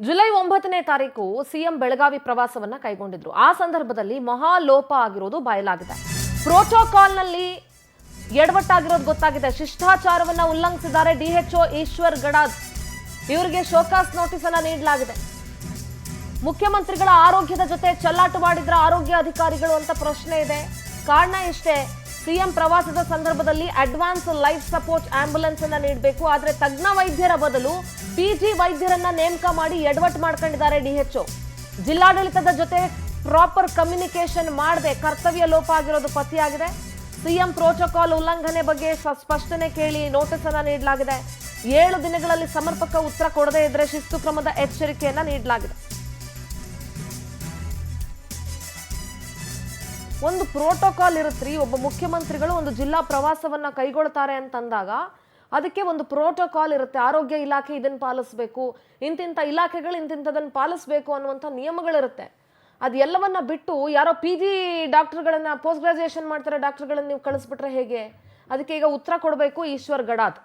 July 9ನೇ ತಾರೀಕು CM Belagavi ಪ್ರವಾಸವನ್ನ ಕೈಗೊಂಡಿದ್ರು. ಆ ಸಂದರ್ಭದಲ್ಲಿ ಮಹಾಲೋಪ ಆಗಿರೋದು ಬಯಲಾಗಿದೆ. ಪ್ರೋಟೋಕಾಲ್ನಲ್ಲಿ ಎಡವಟ್ಟಾಗಿರೋದು ಗೊತ್ತಾಗಿದೆ. ಶಿಷ್ಟಾಚಾರವನ್ನ ಉಲ್ಲಂಘಿಸಿದ್ದಾರೆ ಡಿಎಚ್ಒ ಈಶ್ವರ್ ಗಡಾದ್. ಇವರಿಗೆ ಶೋಕಾಸ್ ನೋಟಿಸ್ ಅನ್ನ ನೀಡಲಾಗಿದೆ. ಮುಖ್ಯಮಂತ್ರಿಗಳ ಆರೋಗ್ಯದ ಜೊತೆ ಚೆಲ್ಲಾಟವಾಡಿದ್ರ ಆರೋಗ್ಯ ಅಧಿಕಾರಿಗಳು ಅಂತ ಪ್ರಶ್ನೆ ಇದೆ. ಕಾರಣ ಇಷ್ಟೇ, ಸಿಎಂ ಪ್ರವಾಸದ ಸಂದರ್ಭದಲ್ಲಿ ಅಡ್ವಾನ್ಸ್ ಲೈಫ್ ಸಪೋರ್ಟ್ ಆಂಬ್ಯುಲೆನ್ಸ್ ಅನ್ನ ನೀಡಬೇಕು, ಆದ್ರೆ ತಜ್ಞ ವೈದ್ಯರ ಬದಲು ಪಿಜಿ ವೈದ್ಯರನ್ನ ನೇಮಕ ಮಾಡಿ ಎಡವಟ್ಟು ಮಾಡ್ಕೊಂಡಿದ್ದಾರೆ ಡಿಎಚ್ಒ. ಜಿಲ್ಲಾಡಳಿತದ ಜೊತೆ ಪ್ರಾಪರ್ ಕಮ್ಯುನಿಕೇಶನ್ ಮಾಡದೆ ಕರ್ತವ್ಯ ಲೋಪ ಆಗಿರೋದು ಪತ್ತೆಯಾಗಿದೆ. ಸಿಎಂ ಪ್ರೋಟೋಕಾಲ್ ಉಲ್ಲಂಘನೆ ಬಗ್ಗೆ ಸ್ಪಷ್ಟನೆ ಕೇಳಿ ನೋಟಿಸ್ ಅನ್ನ ನೀಡಲಾಗಿದೆ. 7 ದಿನಗಳಲ್ಲಿ ಸಮರ್ಪಕ ಉತ್ತರ ಕೊಡದೇ ಇದ್ರೆ ಶಿಸ್ತು ಕ್ರಮದ ಎಚ್ಚರಿಕೆಯನ್ನ ನೀಡಲಾಗಿದೆ. ಒಂದು ಪ್ರೋಟೋಕಾಲ್ ಇರುತ್ತ್ರಿ. ಒಬ್ಬ ಮುಖ್ಯಮಂತ್ರಿಗಳು ಒಂದು ಜಿಲ್ಲಾ ಪ್ರವಾಸವನ್ನ ಕೈಗೊಳ್ತಾರೆ ಅಂತಂದಾಗ ಅದಕ್ಕೆ ಒಂದು ಪ್ರೋಟೋಕಾಲ್ ಇರುತ್ತೆ. ಆರೋಗ್ಯ ಇಲಾಖೆ ಇದನ್ನ ಪಾಲಿಸಬೇಕು, ಇಂತಿಂಥ ಇಲಾಖೆಗಳು ಇಂತಿಂಥದನ್ನು ಪಾಲಿಸಬೇಕು ಅನ್ನುವಂಥ ನಿಯಮಗಳಿರುತ್ತೆ. ಅದು ಎಲ್ಲವನ್ನ ಬಿಟ್ಟು ಯಾರೋ PG ಡಾಕ್ಟರ್ಗಳನ್ನ, ಪೋಸ್ಟ್ ಗ್ರಾಜುಯೇಷನ್ ಮಾಡ್ತಾರೆ ಡಾಕ್ಟರ್ಗಳನ್ನ ನೀವು ಕಳಿಸ್ಬಿಟ್ರೆ ಹೇಗೆ? ಅದಕ್ಕೆ ಈಗ ಉತ್ತರ ಕೊಡಬೇಕು ಈಶ್ವರ್ ಗಡಾದ್.